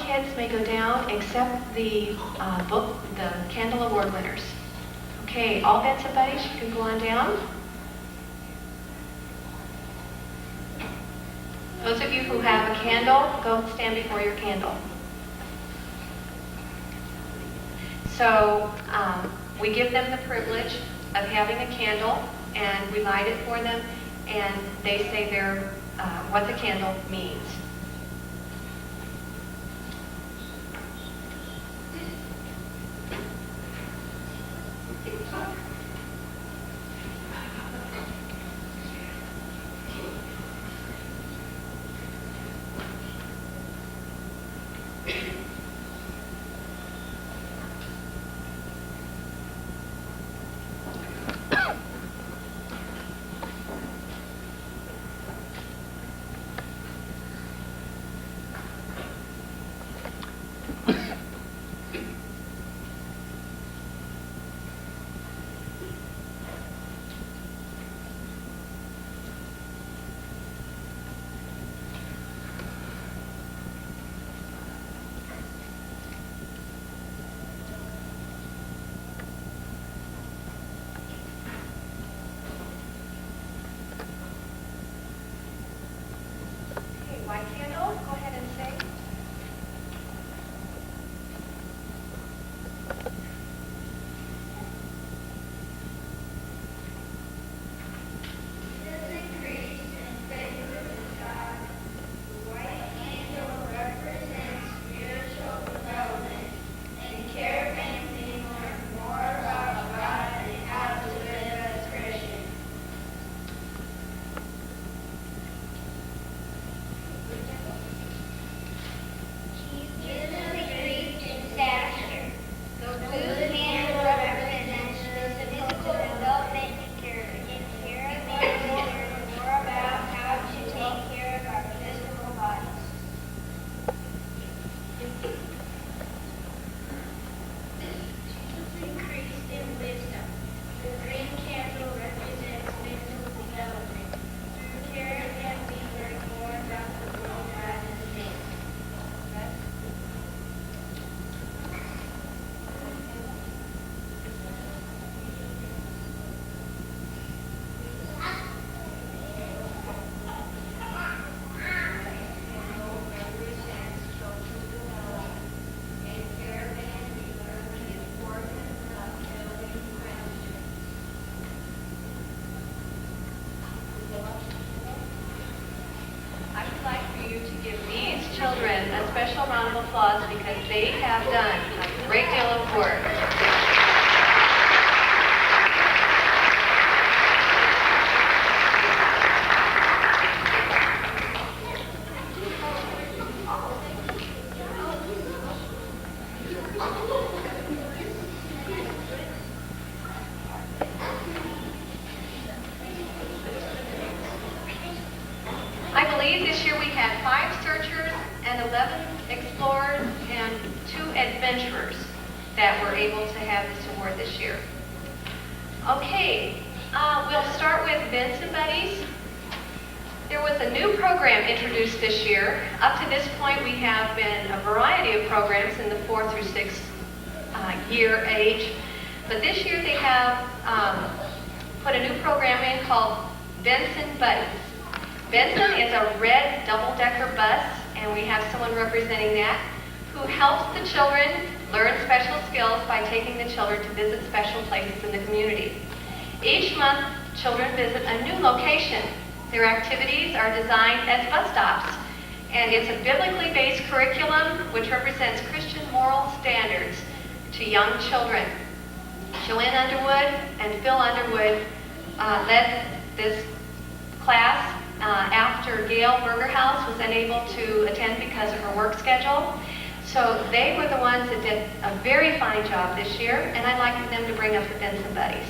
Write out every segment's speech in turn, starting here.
kids may go down except the candle award winners. Okay, all Benson buddies, you can go on down. Those of you who have a candle, go stand before your candle. So we give them the privilege of having a candle, and we light it for them, and they say what the candle means. White candle, go ahead and sing. Children a special round of applause because they have done a great deal of work. I believe this year we had 5 searchers and 11 explorers and 2 adventurers that were able to have this award this year. Okay, we'll start with Benson Buddies. There was a new program introduced this year. Up to this point, we have been a variety of programs in the 4 through 6 year age. But this year they have put a new program in called Benson Buddies. Benson is a red double-decker bus, and we have someone representing that, who helps the children learn special skills by taking the children to visit special places in the community. Each month, children visit a new location. Their activities are designed as bus stops, and it's a biblically based curriculum which represents Christian moral standards to young children. Joanne Underwood and Phil Underwood led this class after Gail Bergerhaus was unable to attend because of her work schedule. So they were the ones that did a very fine job this year, and I'd like them to bring up the Benson Buddies.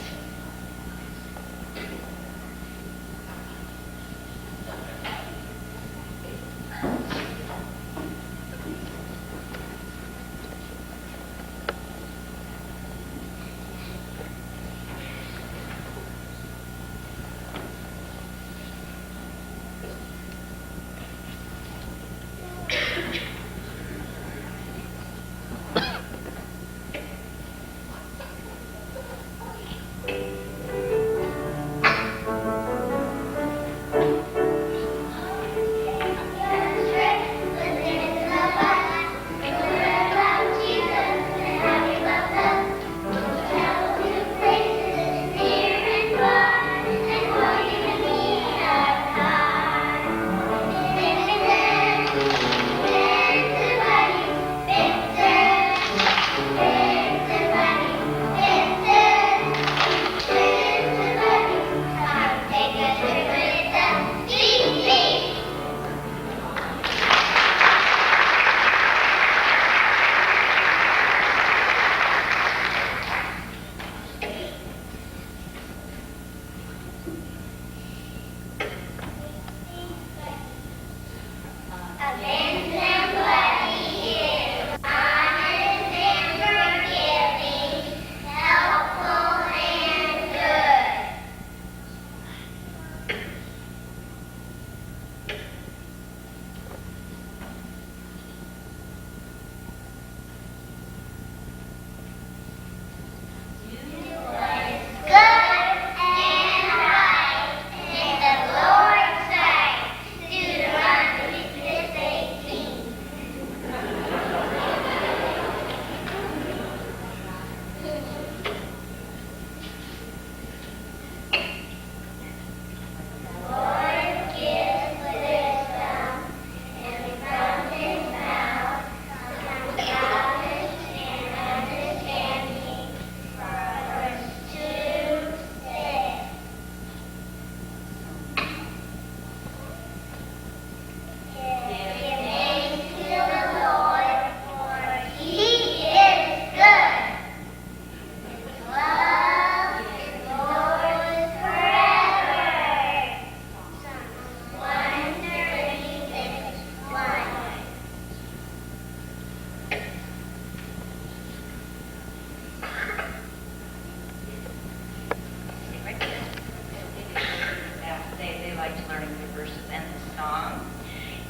liked learning the verses and the song.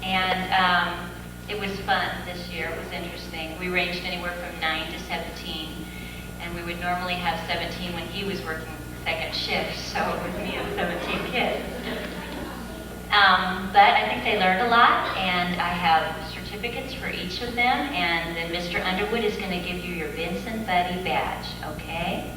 And it was fun this year. It was interesting. We ranged anywhere from 9 to 17, and we would normally have 17 when he was working second shift, so it would be 17 kids. But I think they learned a lot, and I have certificates for each of them, and then Mr. Underwood is going to give you your Vincent Buddy badge, okay?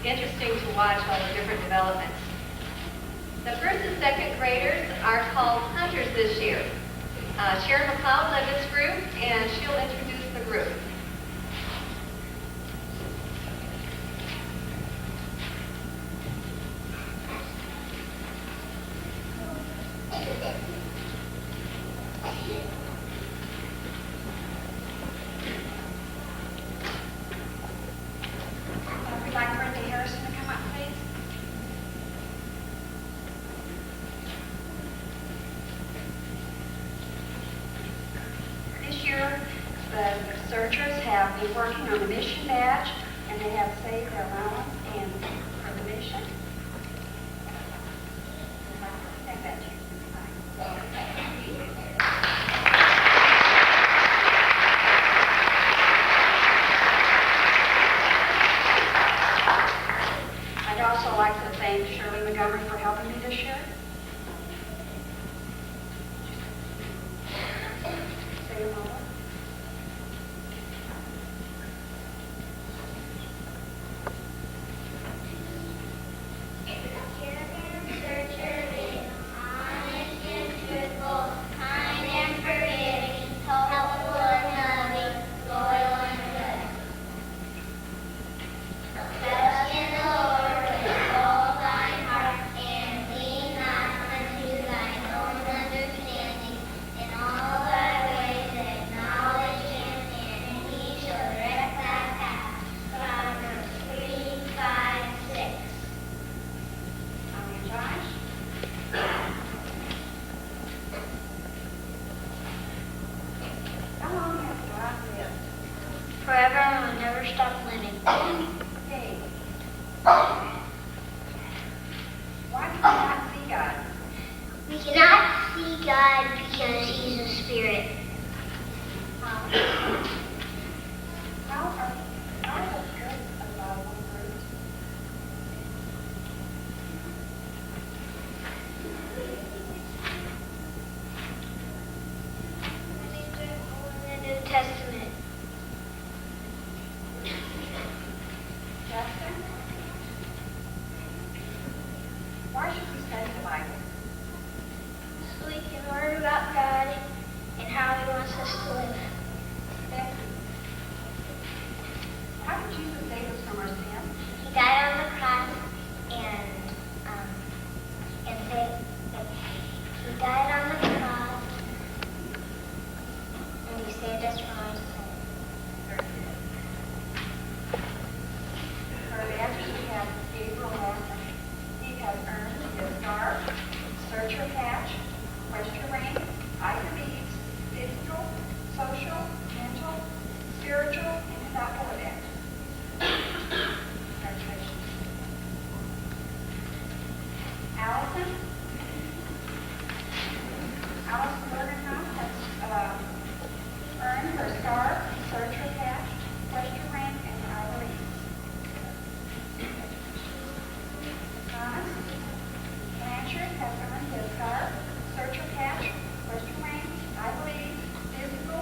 Interesting to watch all the different developments. The first and second graders are called hunters this year. Sharon McLeod led this group, and she'll introduce the group. The searchers have been working on the mission badge, and they have saved their allowance and for the mission. I'd also like to thank Shirley Montgomery for helping me this year. Say a moment. Forever and will never stop living. Hey. Why can we not see God? We cannot see God because He's a spirit. How are the good about one group? In the New Testament. Justin? Why should we study the Bible? So we can learn about God Allison. Allison Bergenhoff has earned her star, searcher patch, Western rank, and Ivy League. Thomas Blanchard has earned his star, searcher patch, Western rank, Ivy League, physical,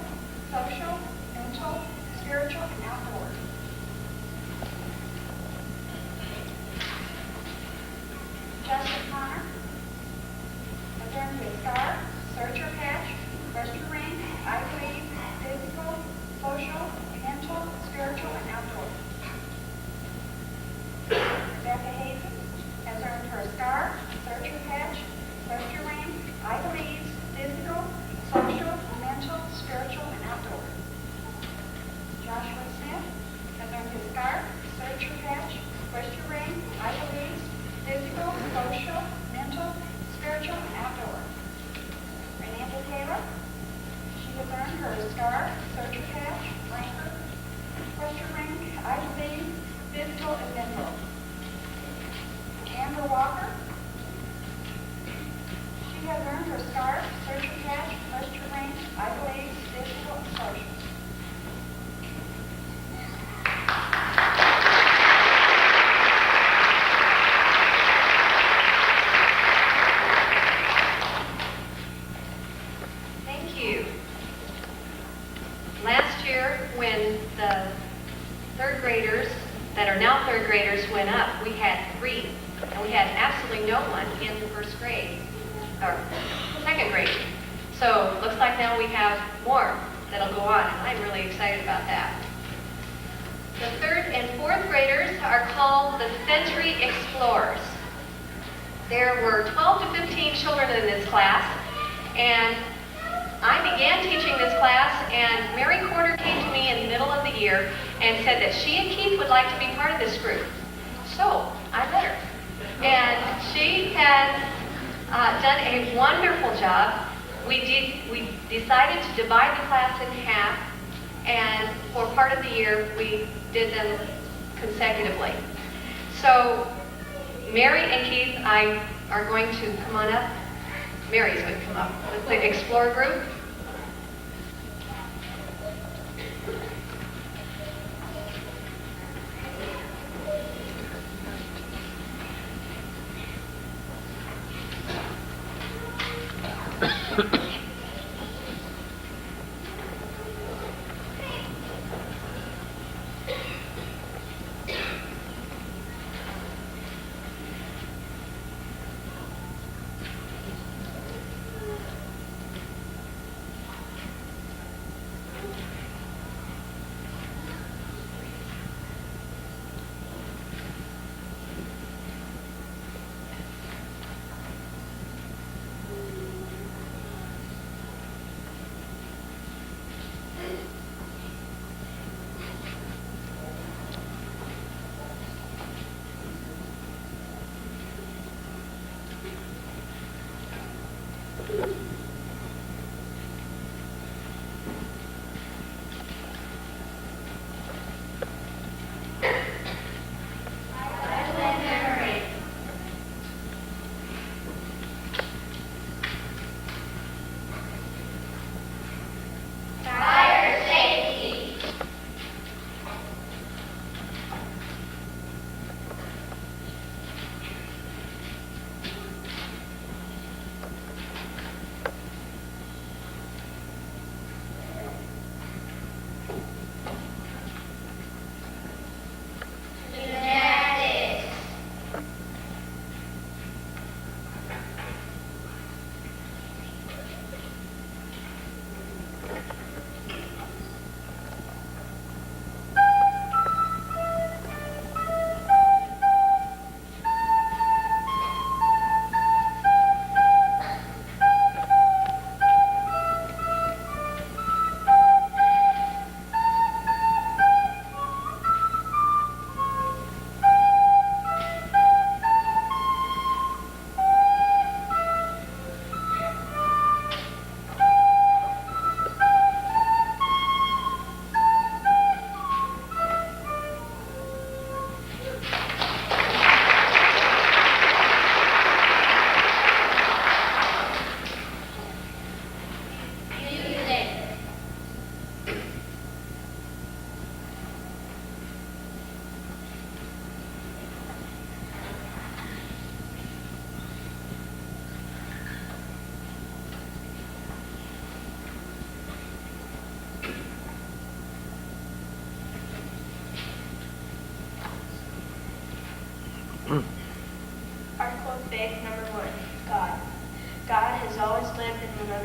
social, mental, spiritual, and outdoors. Justin Connor has earned his star, searcher patch, Western rank, Ivy League, physical, social, mental, spiritual, and outdoors. Rebecca Hazen has earned her star, searcher patch, Western rank, Ivy League, physical, social, mental, spiritual, and outdoors. Joshua Smith has earned his star, searcher patch, Western rank, Ivy League, physical, social, mental, spiritual, and outdoors. Renanda Taylor, she has earned her star, searcher patch, ranker, Western rank, Ivy League, physical, and mental. Amber Walker, she has earned her star, searcher patch, Western rank, Ivy League, physical, and social. Thank you. Last year, when the third graders that are now third graders went up, we had 3, and we had absolutely no one in the first grade, or second grade. So looks like now we have more that'll go on, and I'm really excited about that. The third and fourth graders are called the Century Explorers. There were 12 to 15 children in this class, and I began teaching this class, and Mary Corder came to me in the middle of the year and said that she and Keith would like to be part of this group. So I let her. And she has done a wonderful job. We decided to divide the class in half, and for part of the year, we did them consecutively. So Mary and Keith, I are going to come on up. Mary's going to come up with the Explorer group.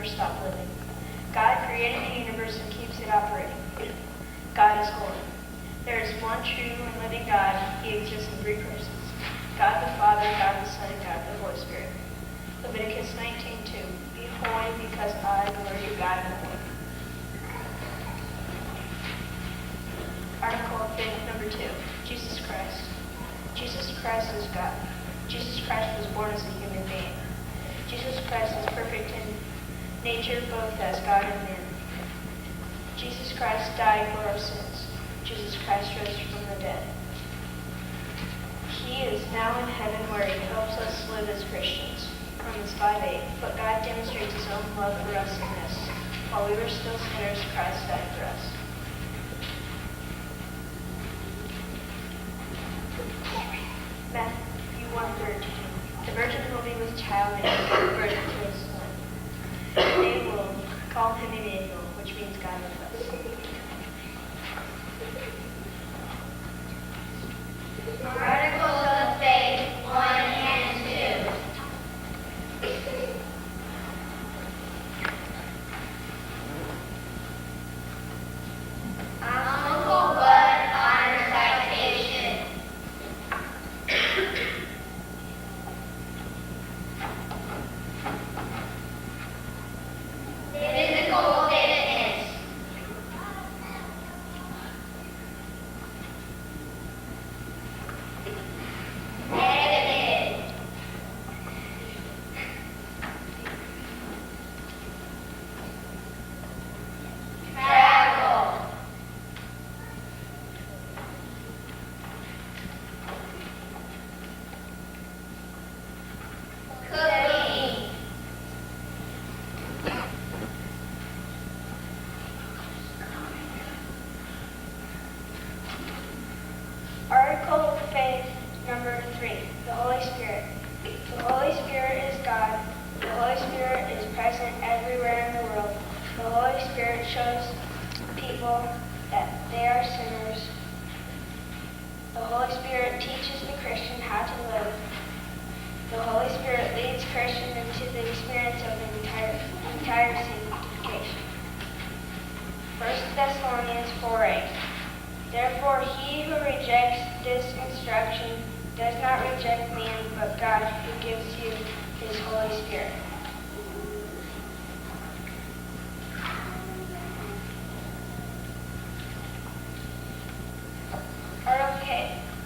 never stop living. God created the universe and keeps it operating. God is holy. There is one true and living God. He exists in three persons. God the Father, God the Son, and God the Holy Spirit. Leviticus 19:2. Be holy because I, the Lord your God, am holy. Article of Faith number 2. Jesus Christ. Jesus Christ is God. Jesus Christ was born as a human being. Jesus Christ is perfect in nature, both as God and man. Jesus Christ died for our sins. Jesus Christ rose from the dead. He is now in heaven where he helps us live as Christians. Romans 5:8. But God demonstrates his own love for us in this. While we were still sinners, Christ died for us. Matthew 1:13. The virgin will be with child and give birth to a son. They will call him Emmanuel, which means God with us. Articles of Faith 1 and 2. Uncle Bud Honor Citation. Physical fitness. Negative. Travel. Cooking. Article of Faith number 3. The Holy Spirit. The Holy Spirit is God. The Holy Spirit is present everywhere in the world. The Holy Spirit shows people that they are sinners. The Holy Spirit teaches the Christian how to live. The Holy Spirit leads Christians into the experience of entire sanctification. 1 Thessalonians 4:8. Therefore, he who rejects this instruction does not reject man, but God, who gives you his Holy Spirit.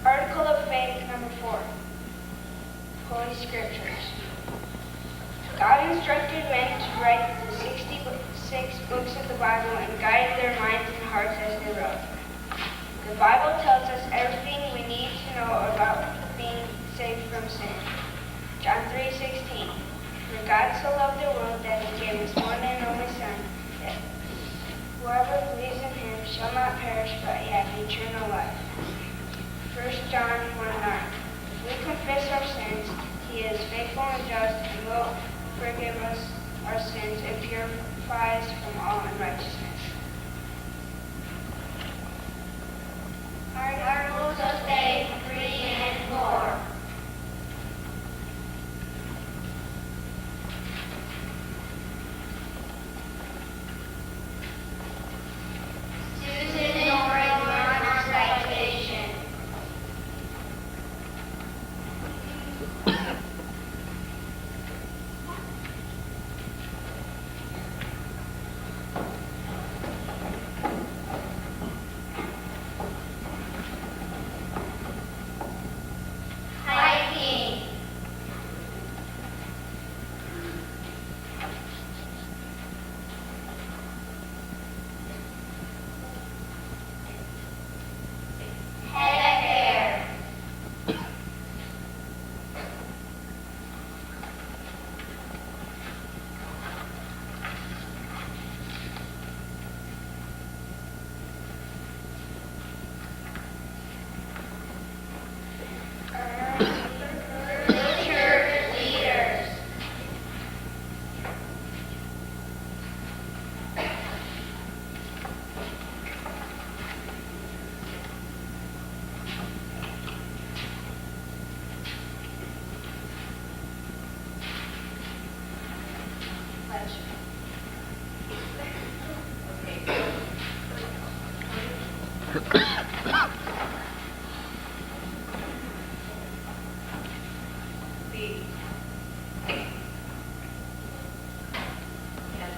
Article of Faith number 4. Holy Scriptures. God instructed men to write the 66 books of the Bible and guided their minds and hearts as they wrote. The Bible tells us everything we need to know about being saved from sin. John 3:16. For God so loved the world that he gave his one and only Son, that whoever believes in him shall not perish but have eternal life. 1 John 1:9. If we confess our sins, he is faithful and just and will forgive us our sins and purify us from all unrighteousness. Articles of Faith 3 and 4. Susan Norris Honor Citation. As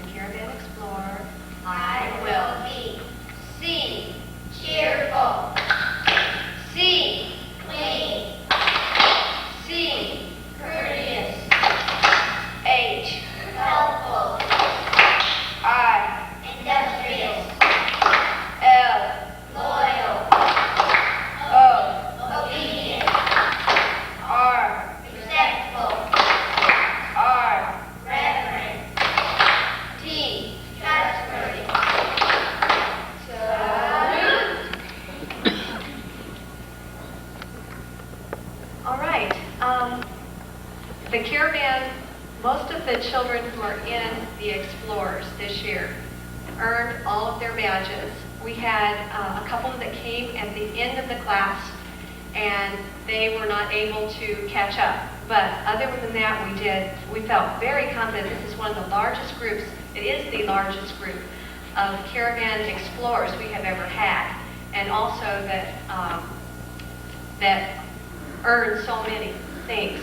a Caravan Explorer, I will be C, cheerful, C, clean, C, courteous, H, helpful, I, industrious, L, loyal, O, obedient, R, respectful, R, reverent, T, trustworthy. Salute. all right. The Caravan, most of the children who are in the Explorers this year earned all of their badges. We had a couple that came at the end of the class and they were not able to catch up. But other than that, we felt very confident. This is one of the largest groups. It is the largest group of Caravan Explorers we have ever had, and also that earned so many things.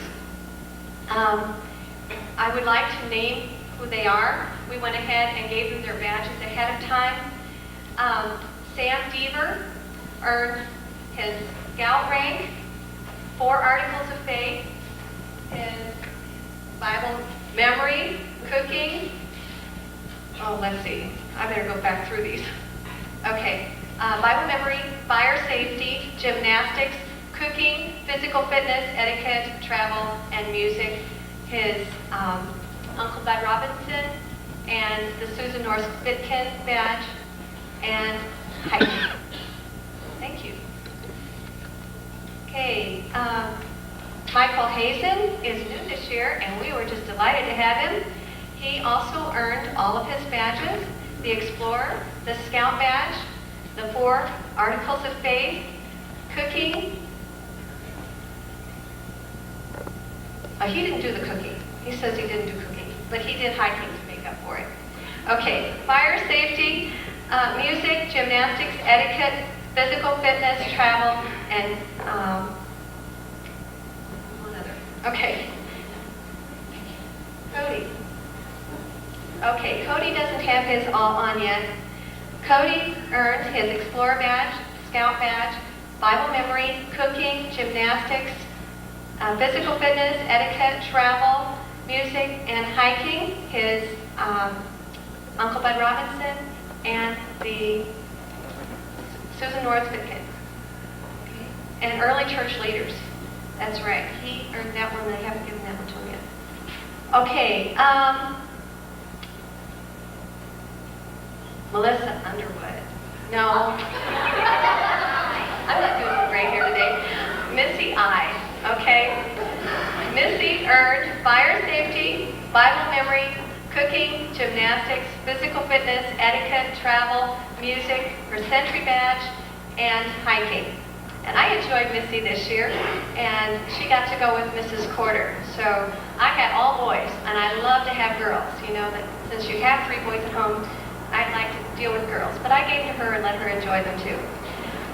I would like to name who they are. We went ahead and gave them their badges ahead of time. Sam Deaver earned his Scout rank, 4 Articles of Faith, his Bible memory, cooking. Oh, let's see. I better go back through these. Okay. Bible memory, fire safety, gymnastics, cooking, physical fitness, etiquette, travel, and music. His Uncle Bud Robinson and the Susan Norris Pekin badge, and hiking. Thank you. Okay, Michael Hazen is new this year, and we were just delighted to have him. He also earned all of his badges: the Explorer, the Scout badge, the 4 Articles of Faith, cooking. He didn't do the cooking. He says he didn't do cooking, but he did hiking to make up for it. Okay, fire safety, music, gymnastics, etiquette, physical fitness, travel, and one other. Okay. Cody. Okay, Cody doesn't have his all on yet. Cody earned his Explorer badge, Scout badge, Bible memory, cooking, gymnastics, physical fitness, etiquette, travel, music, and hiking, his Uncle Bud Robinson, and the Susan Norris Pekin. Okay. And early church leaders. That's right. He earned that one. They haven't given that one to him yet. Okay. Melissa Underwood. No. I'm not doing so great here today. Missy I. Okay. Missy earned fire safety, Bible memory, cooking, gymnastics, physical fitness, etiquette, travel, music, her Century badge, and hiking. And I enjoyed Missy this year, and she got to go with Mrs. Corder. So I had all boys, and I love to have girls. You know, that since you have 3 boys at home, I'd like to deal with girls. But I gave to her and let her enjoy them too.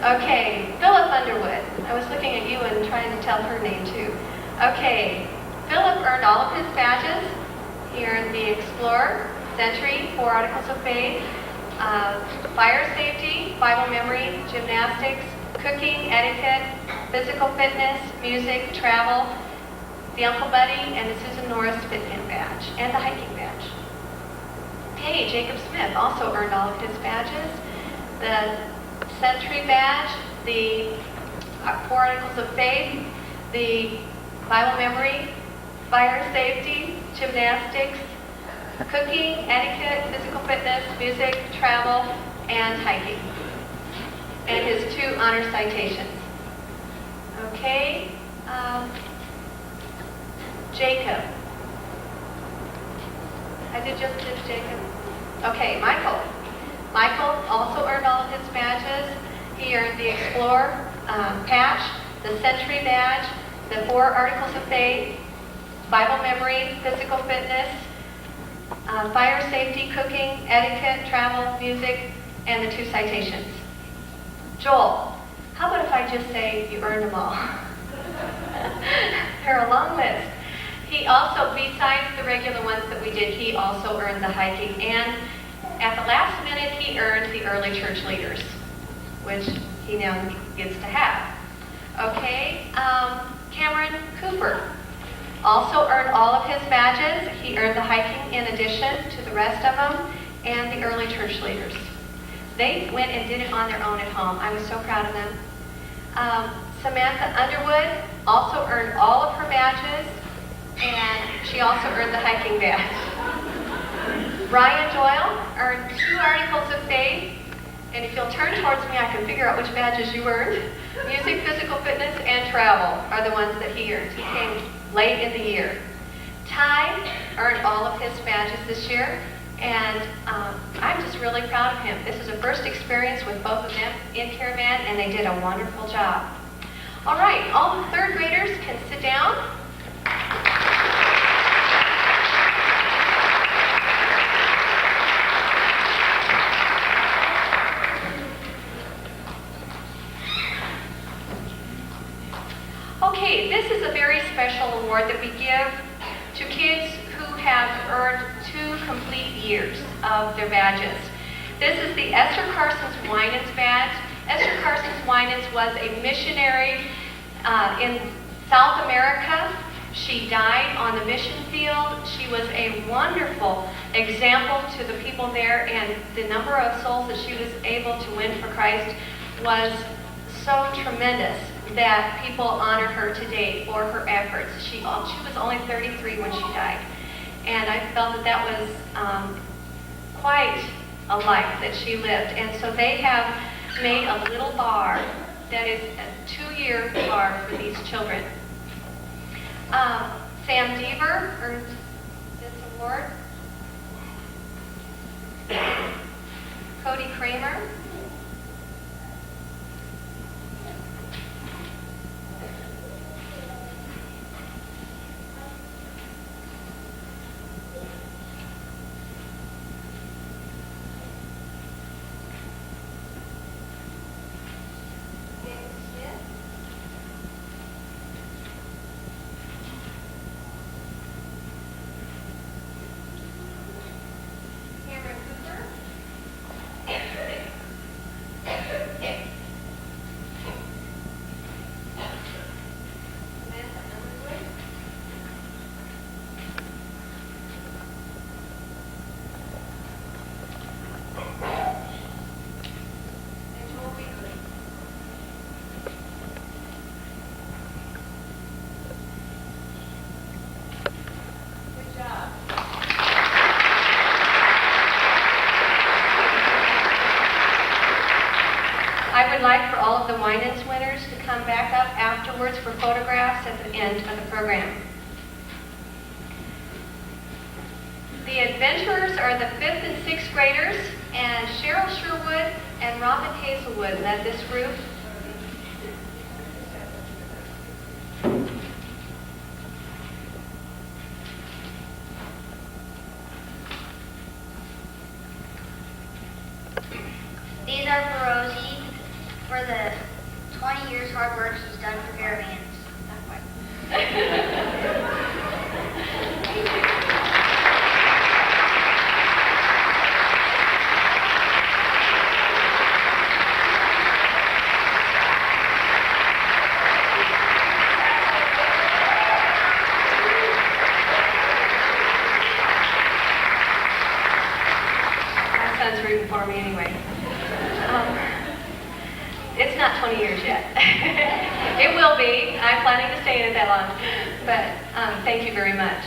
Okay, Philip Underwood. I was looking at you and trying to tell her name too. Okay, Philip earned all of his badges. He earned the Explorer, Century, 4 Articles of Faith, fire safety, Bible memory, gymnastics, cooking, etiquette, physical fitness, music, travel, the Uncle Buddy, and the Susan Norris Pekin badge, and the hiking badge. Okay, Jacob Smith also earned all of his badges. The Century badge, the 4 Articles of Faith, the Bible memory, fire safety, gymnastics, cooking, etiquette, physical fitness, music, travel, and hiking. And his 2 honor citations. Okay, Jacob. I did just did Jacob. Okay, Michael. Michael also earned all of his badges. He earned the Explorer patch, the Century badge, the 4 Articles of Faith, Bible memory, physical fitness, fire safety, cooking, etiquette, travel, music, and the 2 citations. Joel, how about if I just say you earned them all? They're a long list. He also, besides the regular ones that we did, he also earned the hiking. And at the last minute, he earned the early church leaders, which he now gets to have. Okay, Cameron Cooper also earned all of his badges. He earned the hiking in addition to the rest of them, and the early church leaders. They went and did it on their own at home. I was so proud of them. Samantha Underwood also earned all of her badges, and she also earned the hiking badge. Brian Doyle earned 2 articles of faith, and if you'll turn towards me, I can figure out which badges you earned. Music, physical fitness, and travel are the ones that he earned. He came late in the year. Ty earned all of his badges this year, and I'm just really proud of him. This is a first experience with both of them in Caravan, and they did a wonderful job. All right, all the third graders can sit down. Okay, this is a very special award that we give to kids who have earned 2 complete years of their badges. This is the Esther Carson's Winans badge. Esther Carson's Winans was a missionary in South America. She died on the mission field. She was a wonderful example to the people there, and the number of souls that she was able to win for Christ was so tremendous that people honor her today for her efforts. She was only 33 when she died, and I felt that was quite a life that she lived. And so they have made a little bar that is a 2-year bar for these children. Sam Deaver earned this award. Cody Kramer. I would like for all of the Winans winners to come back up afterwards for photographs at the end of the program. The adventurers are the 5th and 6th graders, and Cheryl Sherwood and Robin Hazelwood led this group. These are for Rosie for the 20 years hard work she's done for Caravans. My son's rooting for me anyway. It's not 20 years yet. It will be. I'm planning to stay in it that long. But thank you very much.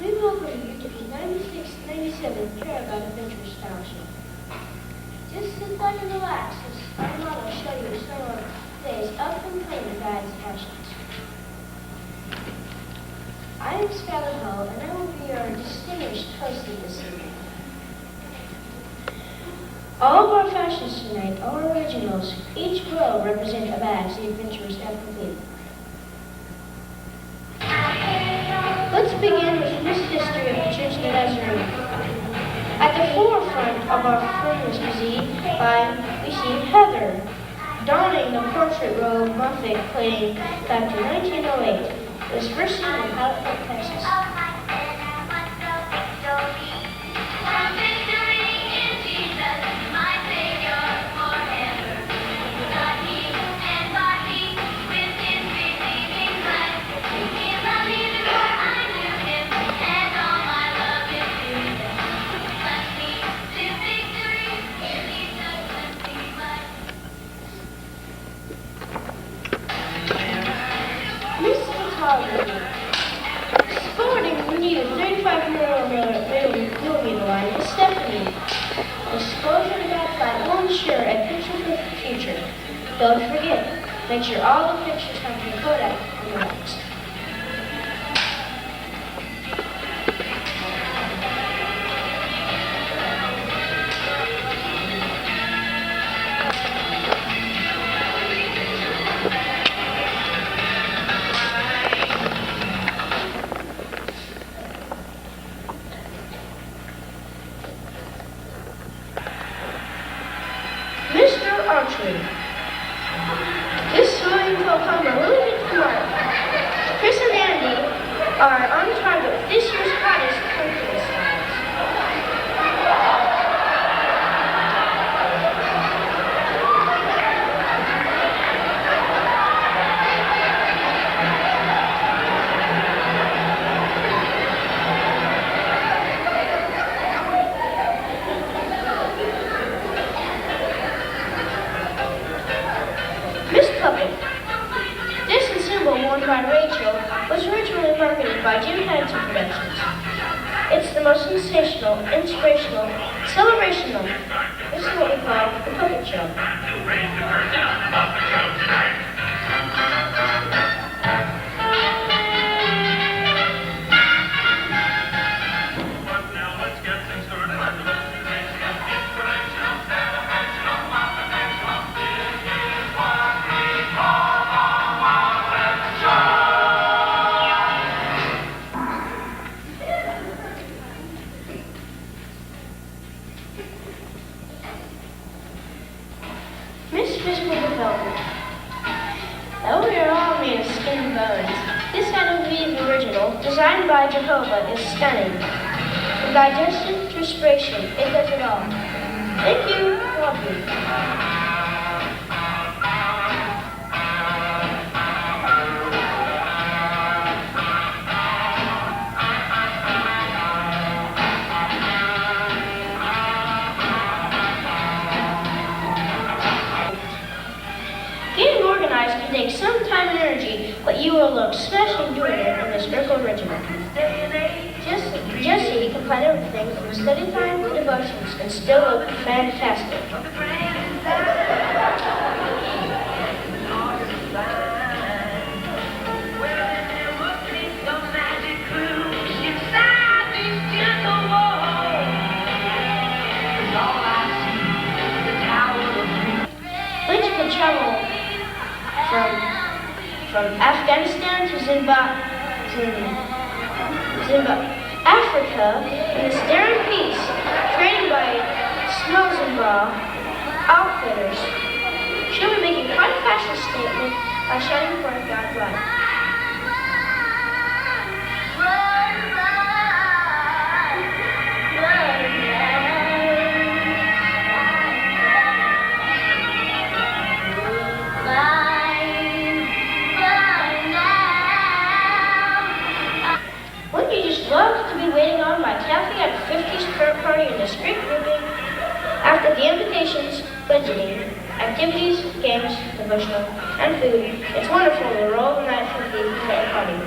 We welcome you to the 96-97 Caravan Adventure Scholarship. Just sit back and relax as our model show you some of today's up-and-coming guides and fashions. I am Skylar Hull, and I will be your distinguished hostess this evening. All of our fashions tonight are originals. Each row represents a badge the adventurers have completed. Let's begin with this history of the Church of the Nazarene. At the forefront of our famous physique, we see Heather, donning the portrait robe Muffet playing back to 1908. It was first seen in Halifax, Texas. Sporting the new 35mm line is Stephanie. Disclosure to that flat will ensure a picture-perfect future. Don't forget, make sure all the pictures have been Kodak on the next. This swimming will come a little bit tomorrow. Chris and Andy are on target with this year's hottest country styles. By Rachel was originally marketed by Jim Henson Productions. It's the most sensational, inspirational, celebrational. This is what we call the puppet show. Physical development. Though we are all made of skin and bones, this Adam V original, designed by Jehovah, is stunning. From digestion to respiration, it does it all. Thank you, love you. Can take some time and energy, but you will look smashing doing it in this miracle original. Jesse can plan everything from study time to devotions and still look fantastic. Lynch can travel from Afghanistan to Africa in this daring piece, created by Snowzenbra outfitters. She'll be making quite a fashion statement by shining forth God's light. Love to be waiting on by Kathy at a 50s current party in the street grouping. After the invitations, budgeting, activities, games, devotional, and food, it's wonderful to roll the night for the party.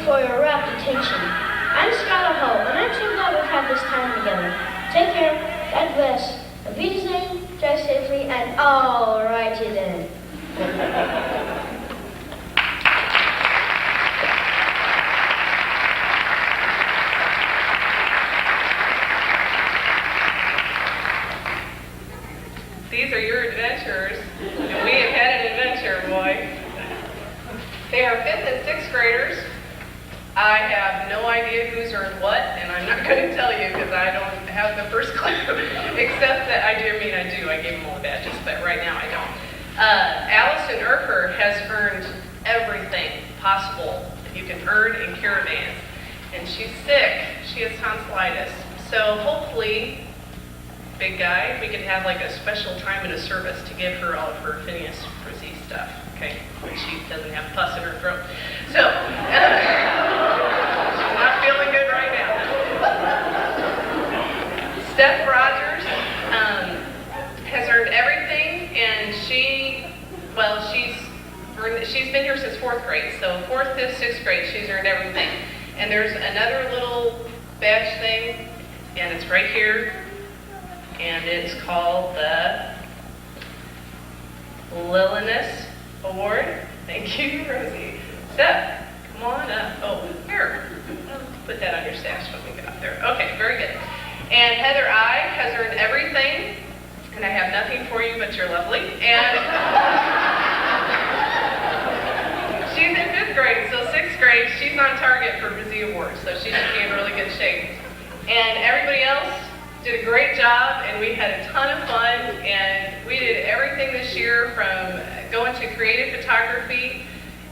for your rapt attention. I'm Skylar Hope, and I'm so glad we've had this time together. Take care, God bless, auf Wiedersehen, drive safely, and all righty then. These are your adventures, and we have had an adventure, boy. They are 5th and 6th graders. I have no idea who's earned what, and I'm not going to tell you because I don't have the first clue, except that I do. I gave them all the badges, but right now I don't. Allison Urker has earned everything possible that you can earn in caravans, and she's sick. She has tonsillitis. So hopefully, big guy, we could have like a special time in a service to give her all of her Phineas Frizzy stuff, okay? When she doesn't have pus in her throat. So, she's not feeling good right now. Steph Rogers has earned everything, and she's been here since 4th grade. So 4th, 5th, 6th grade, she's earned everything. And there's another little badge thing, and it's right here. And it's called the Lilliness Award. Thank you, Rosie. Steph, come on up. Oh, here. Put that on your stash when we get up there. Okay, very good. And Heather I has earned everything, and I have nothing for you, but you're lovely. And she's in 5th grade, so 6th grade, she's on target for Brizzy Awards, so she should be in really good shape. And everybody else did a great job, and we had a ton of fun, and we did everything this year from going to creative photography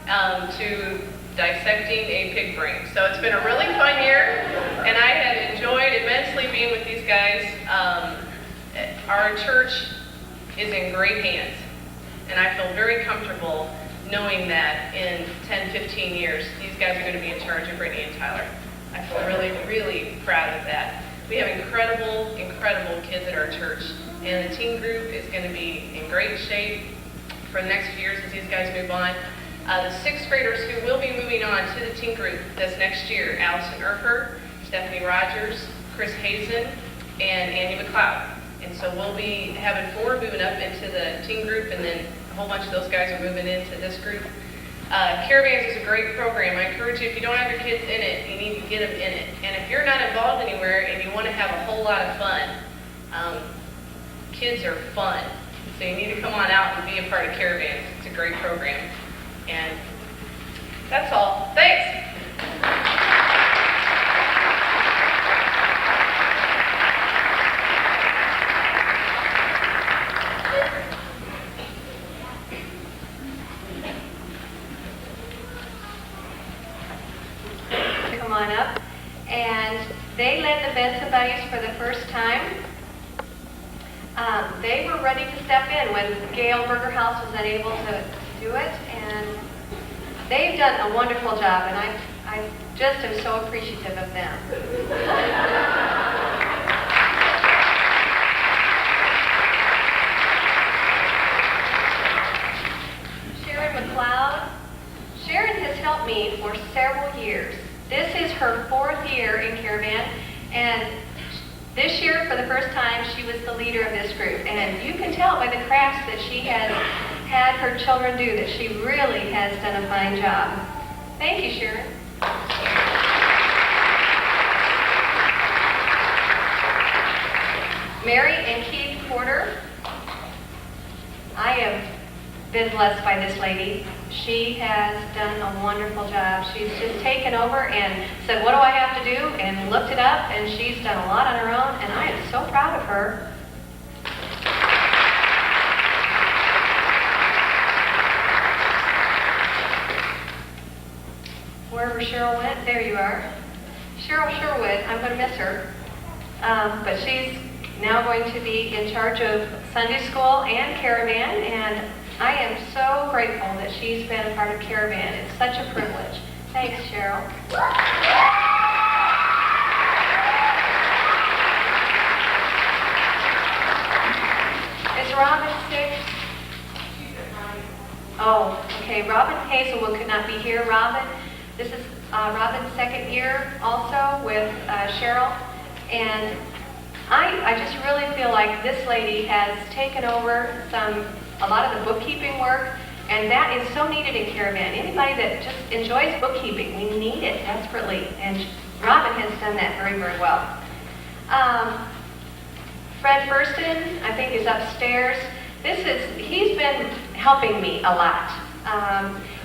to dissecting a pig brain. So it's been a really fun year, and I have enjoyed immensely being with these guys. Our church is in great hands, and I feel very comfortable knowing that in 10, 15 years, these guys are going to be in charge of Brittany and Tyler. I feel really, really proud of that. We have incredible, incredible kids at our church, and the teen group is going to be in great shape for the next few years as these guys move on. The 6th graders who will be moving on to the teen group this next year, Allison Urker, Stephanie Rogers, Chris Hazen, and Andy McLeod. And so we'll be having 4 moving up into the teen group, and then a whole bunch of those guys are moving into this group. Caravans is a great program. I encourage you, if you don't have your kids in it, you need to get them in it. And if you're not involved anywhere and you want to have a whole lot of fun, kids are fun. So you need to come on out and be a part of Caravans. It's a great program. And that's all. Thanks. Come on up. And they led the Benson Buddies for the first time. They were ready to step in when Gail Burger House was unable to do it, and they've done a wonderful job, and I just am so appreciative of them. Sharon McLeod. Sharon has helped me for several years. This is her 4th year in Caravan, and this year, for the first time, she was the leader of this group. And you can tell by the crafts that she has had her children do that she really has done a fine job. Thank you, Sharon. Mary and Keith Porter. I have been blessed by this lady. She has done a wonderful job. She's just taken over and said, what do I have to do? And looked it up, and she's done a lot on her own, and I am so proud of her. Wherever Cheryl went, there you are. Cheryl Sherwood, I'm going to miss her. But she's now going to be in charge of Sunday school and Caravan, and I am so grateful that she's been a part of Caravan. It's such a privilege. Thanks, Cheryl. Is Robin sick? Oh, okay. Robin Hazelwood could not be here. Robin This is Robin's second year also with Cheryl, and I just really feel like this lady has taken over a lot of the bookkeeping work, and that is so needed in Caravan. Anybody that just enjoys bookkeeping, we need it desperately, and Robin has done that very, very well. Fred Furston, I think, is upstairs. He's been helping me a lot.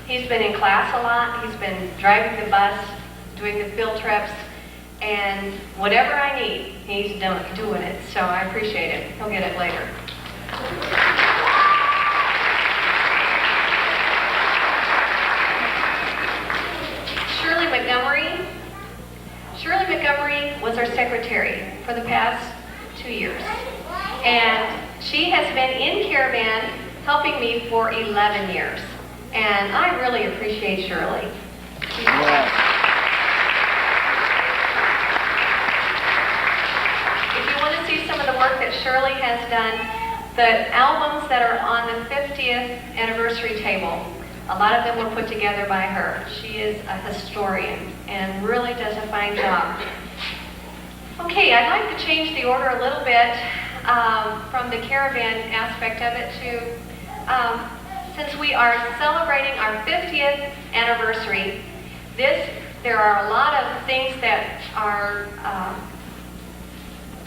He's been in class a lot. He's been driving the bus, doing the field trips, and whatever I need, he's doing it. So I appreciate it. He'll get it later. Shirley Montgomery was our secretary for the past 2 years. And she has been in Caravan helping me for 11 years. And I really appreciate Shirley. If you want to see some of the work that Shirley has done, the albums that are on the 50th anniversary table, a lot of them were put together by her. She is a historian and really does a fine job. Okay, I'd like to change the order a little bit from the Caravan aspect of it to, since we are celebrating our 50th anniversary, there are a lot of things that are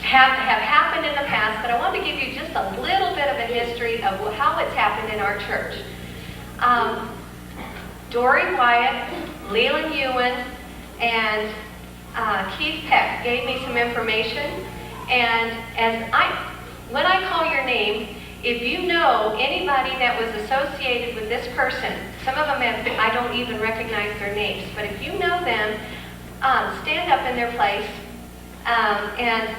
have happened in the past, but I want to give you just a little bit of a history of how it's happened in our church. Dory Wyatt, Leland Ewan, and Keith Peck gave me some information, and when I call your name, if you know anybody that was associated with this person, some of them I don't even recognize their names, but if you know them, stand up in their place, and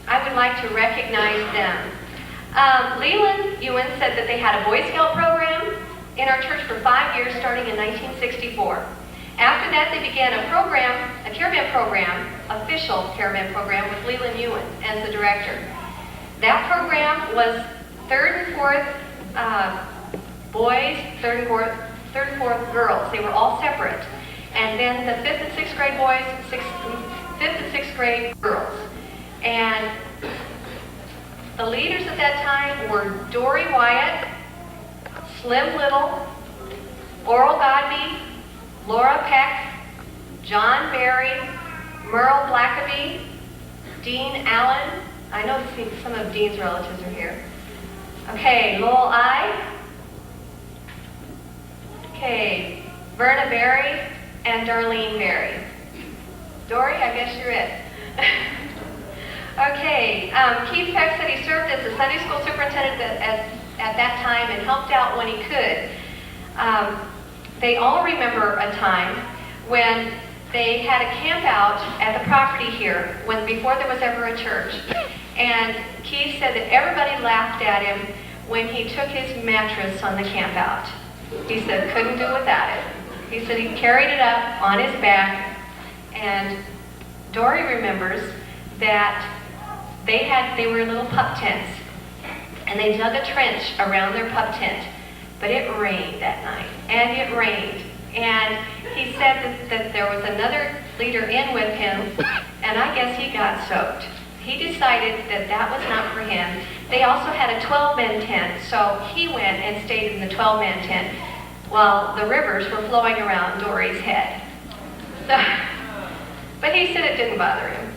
I would like to recognize them. Leland Ewan said that they had a Boy Scout program in our church for 5 years, starting in 1964. After that, they began a Caravan program, official Caravan program, with Leland Ewan as the director. That program was 3rd and 4th boys, 3rd and 4th girls. They were all separate. And then the 5th and 6th grade boys, 5th and 6th grade girls. And the leaders at that time were Dory Wyatt, Slim Little, Oral Godby, Laura Peck, John Berry, Merle Blackaby, Dean Allen. I know some of Dean's relatives are here. Okay, Lowell I. Okay, Verna Berry and Darlene Berry. Dory, I guess you're it. Okay, Keith Peck said he served as the Sunday school superintendent at that time and helped out when he could. They all remember a time when they had a camp out at the property here before there was ever a church. And Keith said that everybody laughed at him when he took his mattress on the camp out. He said couldn't do without it. He said he carried it up on his back. And Dory remembers that they were in little pup tents, and they dug a trench around their pup tent. But it rained that night, and it rained. And he said that there was another leader in with him, and I guess he got soaked. He decided that was not for him. They also had a 12-man tent, so he went and stayed in the 12-man tent while the rivers were flowing around Dory's head. But he said it didn't bother him.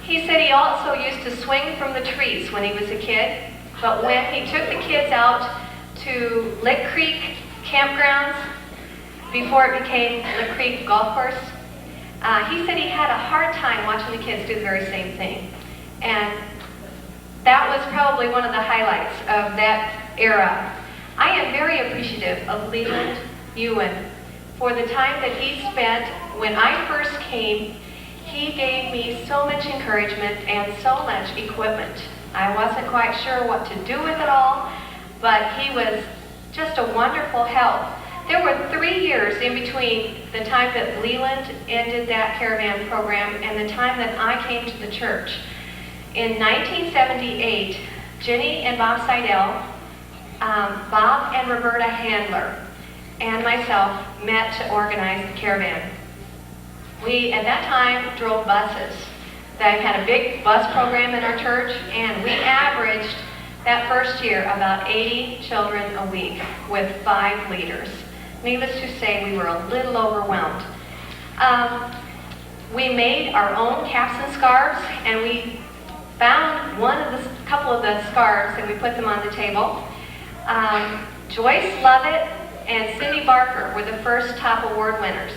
He said he also used to swing from the trees when he was a kid, but when he took the kids out to Lick Creek campgrounds before it became Lick Creek Golf Course, he said he had a hard time watching the kids do the very same thing. And that was probably one of the highlights of that era. I am very appreciative of Leland Ewan for the time that he spent. When I first came, he gave me so much encouragement and so much equipment. I wasn't quite sure what to do with it all, but he was just a wonderful help. There were 3 years in between the time that Leland ended that Caravan program and the time that I came to the church. In 1978, Jenny and Bob Seidel, Bob and Roberta Handler, and myself met to organize the caravan. We, at that time, drove buses. They had a big bus program in our church, and we averaged that first year about 80 children a week with 5 leaders. Needless to say, we were a little overwhelmed. We made our own caps and scarves, and we found couple of the scarves, and we put them on the table. Joyce Lovett and Cindy Barker were the first top award winners.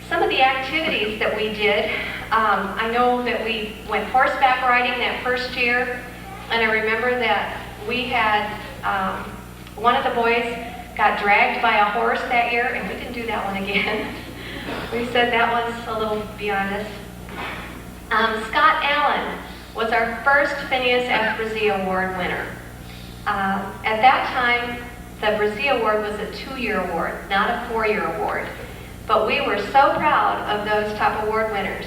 Some of the activities that we did, I know that we went horseback riding that first year, and I remember that we had, one of the boys got dragged by a horse that year, and we didn't do that one again. We said that was a little beyond us. Scott Allen was our first Phineas F. Brzee Award winner. At that time, the Brzee Award was a 2-year award, not a 4-year award. But we were so proud of those top award winners.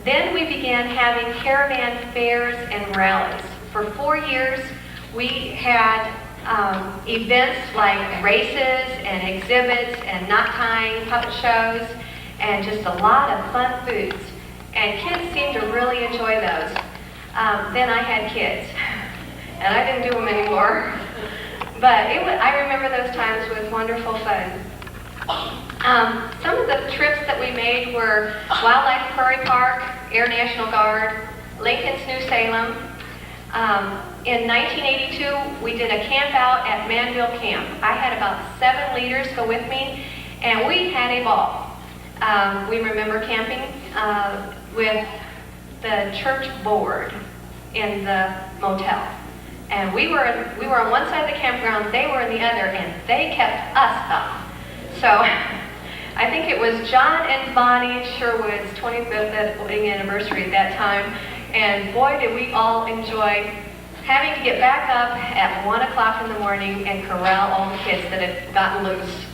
Then we began having caravan fairs and rallies. For 4 years, we had events like races and exhibits and knot tying, puppet shows, and just a lot of fun foods. And kids seemed to really enjoy those. Then I had kids, and I didn't do them anymore. But I remember those times with wonderful fun. Some of the trips that we made were Wildlife Prairie Park, Air National Guard, Lincoln's New Salem. In 1982, we did a camp out at Manville Camp. I had about 7 leaders go with me, and we had a ball. We remember camping with the church board in the motel. And we were on one side of the campground, they were in the other, and they kept us up. So I think it was John and Bonnie Sherwood's 25th wedding anniversary at that time, and boy did we all enjoy having to get back up at 1 o'clock in the morning and corral all the kids that had gotten loose.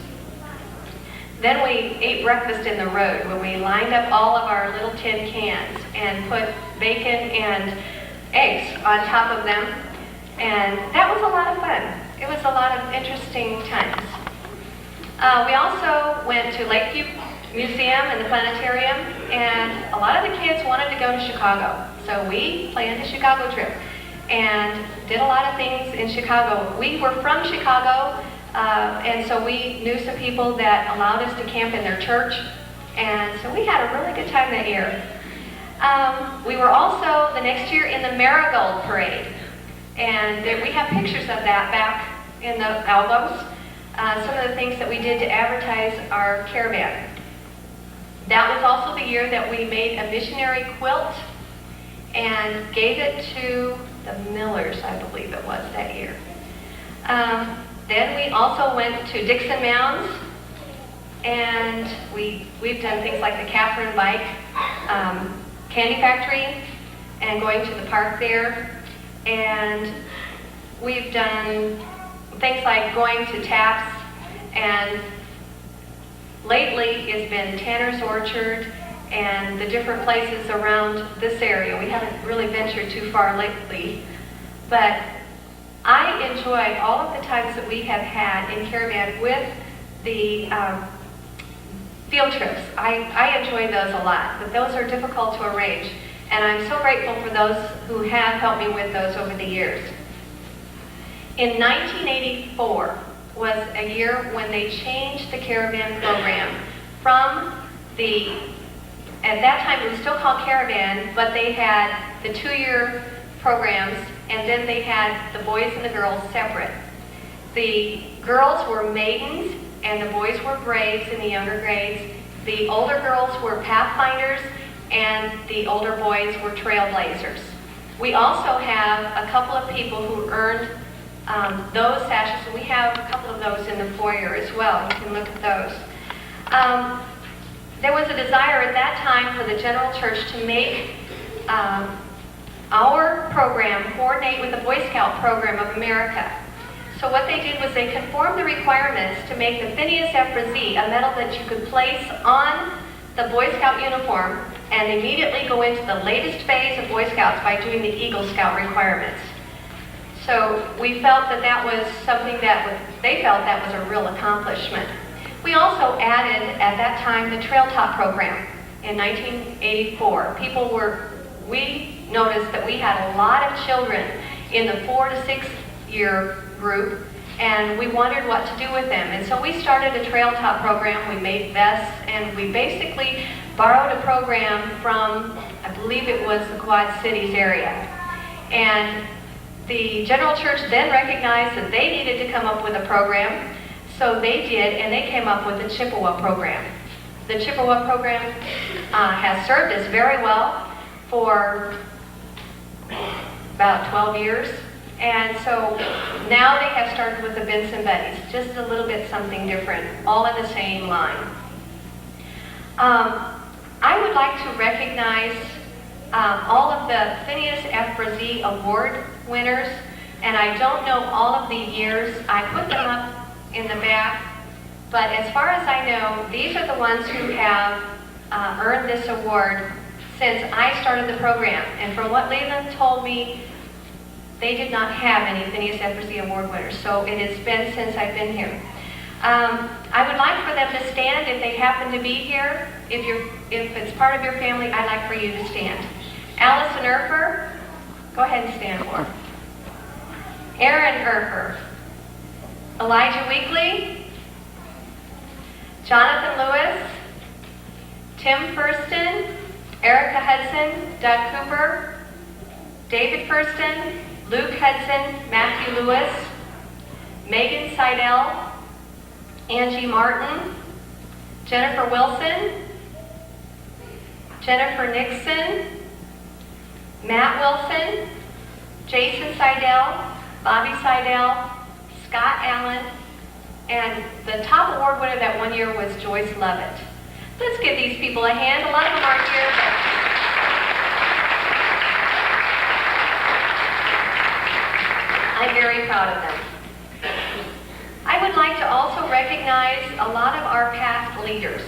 Then we ate breakfast in the road when we lined up all of our little tin cans and put bacon and eggs on top of them, and that was a lot of fun. It was a lot of interesting times. We also went to Lakeview Museum and the planetarium, and a lot of the kids wanted to go to Chicago. So we planned a Chicago trip and did a lot of things in Chicago. We were from Chicago, and so we knew some people that allowed us to camp in their church, and so we had a really good time that year. We were also the next year in the Marigold Parade, and we have pictures of that back in the albums. Some of the things that we did to advertise our caravan. That was also the year that we made a missionary quilt and gave it to the Millers, I believe it was that year. Then we also went to Dixon Mounds, and we've done things like the Catherine Bike Candy Factory and going to the park there. And we've done things like going to Taps, and lately it's been Tanner's Orchard and the different places around this area. We haven't really ventured too far lately, but I enjoy all of the times that we have had in caravan with the field trips. I enjoy those a lot, but those are difficult to arrange, and I'm so grateful for those who have helped me with those over the years. In 1984 was a year when they changed the caravan program from at that time it was still called Caravan, but they had the 2-year programs, and then they had the boys and the girls separate. The girls were maidens, and the boys were braves in the younger grades. The older girls were pathfinders, and the older boys were trailblazers. We also have a couple of people who earned those sashes, and we have a couple of those in the foyer as well. You can look at those. There was a desire at that time for the general church to make our program coordinate with the Boy Scout program of America. So what they did was they conformed the requirements to make the Phineas F. Brzee a medal that you could place on the Boy Scout uniform and immediately go into the latest phase of Boy Scouts by doing the Eagle Scout requirements. So we felt that that was something they felt that was a real accomplishment. We also added, at that time, the Trail Top program in 1984. We noticed that we had a lot of children in the 4 to 6 year group, and we wondered what to do with them. And so we started a Trail Top program. We made vests, and we basically borrowed a program from, I believe it was the Quad Cities area. And the General Church then recognized that they needed to come up with a program, so they did, and they came up with the Chippewa program. The Chippewa program has served us very well for about 12 years, and so now they have started with the Benson Buddies, just a little bit something different, all in the same line. I would like to recognize all of the Phineas F. Brazee Award winners, and I don't know all of the years. I put them up in the back, but as far as I know, these are the ones who have earned this award since I started the program. And from what Leland told me, they did not have any Phineas F. Brazee Award winners, so it has been since I've been here. I would like for them to stand if they happen to be here. If it's part of your family, I'd like for you to stand. Allison Erfer, go ahead and stand for her. Aaron Erfer, Elijah Weekly, Jonathan Lewis, Tim Furston, Erica Hudson, Doug Cooper, David Furston, Luke Hudson, Matthew Lewis, Megan Seidel, Angie Martin, Jennifer Wilson, Jennifer Nixon, Matt Wilson, Jason Seidel, Bobby Seidel, Scott Allen, and the top award winner that one year was Joyce Lovett. Let's give these people a hand. A lot of them aren't here, but I'm very proud of them. I would like to also recognize a lot of our past leaders.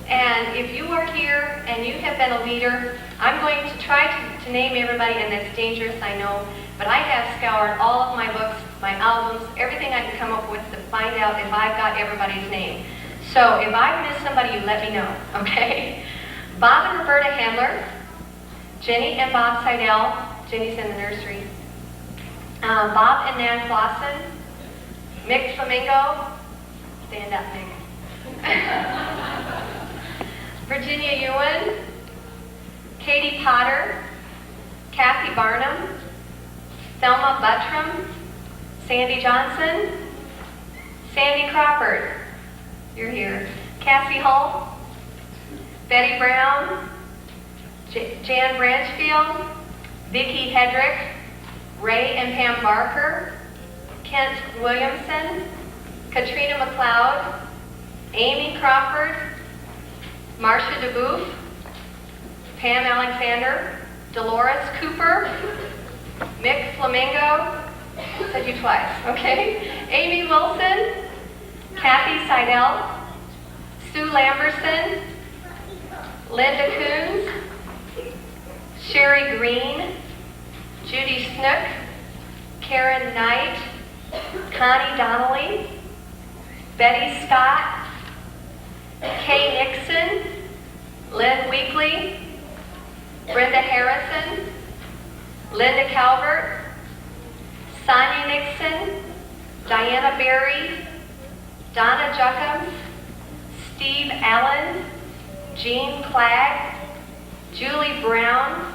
And if you are here and you have been a leader, I'm going to try to name everybody, and that's dangerous, I know, but I have scoured all of my books, my albums, everything I can come up with to find out if I've got everybody's name. So if I miss somebody, you let me know, okay? Bob and Roberta Handler, Jenny and Bob Seidel, Jenny's in the nursery, Bob and Nan Clausen, Mick Flamingo, stand up, Mick. Virginia Ewan, Katie Potter, Kathy Barnum, Thelma Buttram, Sandy Johnson, Sandy Crawford, you're here, Cassie Hull, Betty Brown, Jan Branchfield, Vicki Hedrick, Ray and Pam Barker, Kent Williamson, Katrina McLeod, Amy Crawford, Marcia DeBoof, Pam Alexander, Dolores Cooper, Mick Flamingo, said you twice, okay? Amy Wilson, Kathy Seidel, Sue Lamberson, Linda Coons, Sherry Green, Judy Snook, Karen Knight, Connie Donnelly, Betty Scott, Kay Nixon, Lynn Weekly, Brenda Harrison, Linda Calvert, Sonia Nixon, Diana Berry, Donna Juckums, Steve Allen, Jean Clagg, Julie Brown,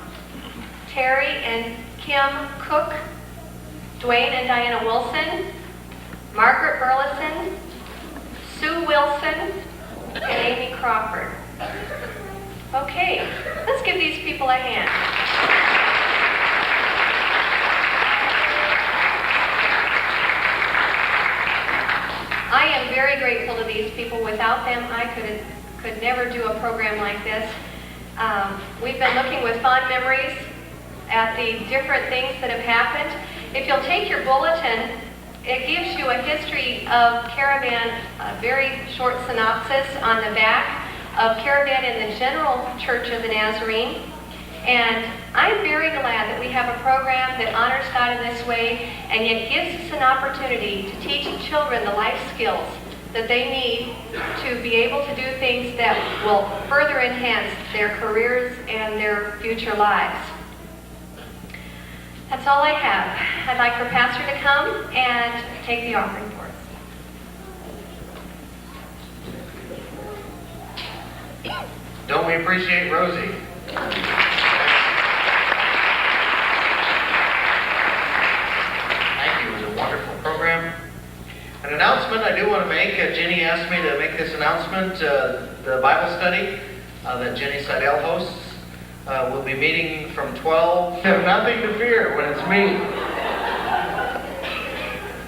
Terry and Kim Cook, Dwayne and Diana Wilson, Margaret Burleson, Sue Wilson, and Amy Crawford. Okay, let's give these people a hand. I am very grateful to these people. Without them, I could never do a program like this. We've been looking with fond memories at the different things that have happened. If you'll take your bulletin, it gives you a history of Caravan, a very short synopsis on the back of Caravan in the General Church of the Nazarene. And I'm very glad that we have a program that honors God in this way and yet gives us an opportunity to teach children the life skills that they need to be able to do things that will further enhance their careers and their future lives. That's all I have. I'd like for Pastor to come and take the offering for us. Don't we appreciate Rosie? Thank you. It was a wonderful program. An announcement I do want to make. Jenny asked me to make this announcement. The Bible study that Jenny Seidel hosts will be meeting from 12. You have nothing to fear when it's me.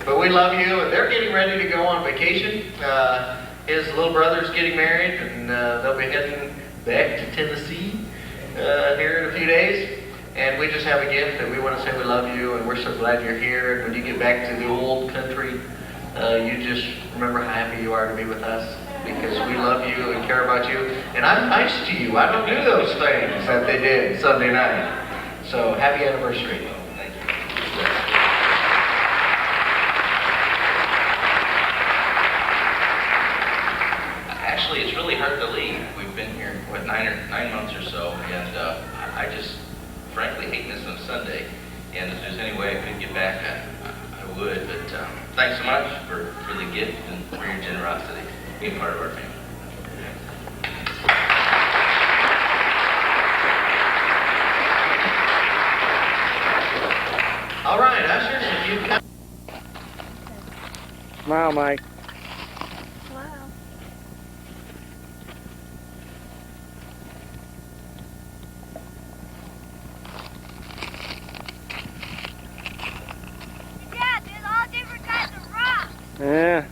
But we love you, and they're getting ready to go on vacation. His little brother's getting married, and they'll be heading back to Tennessee here in a few days. And we just have a gift that we want to say we love you, and we're so glad you're here. And when you get back to the old country, you just remember how happy you are to be with us, because we love you and care about you. And I'm nice to you. I don't do those things that they did Sunday night. So happy anniversary. Thank you. Actually, it's really hard to leave. We've been here, what, 9 months or so, and I just frankly hate missing a Sunday. And if there's any way I could get back, I would. But thanks so much for the gift and for your generosity, being part of our family. All right, ushers, if you come. Smile, Mike. Dad, there's all different kinds of rocks. Yeah.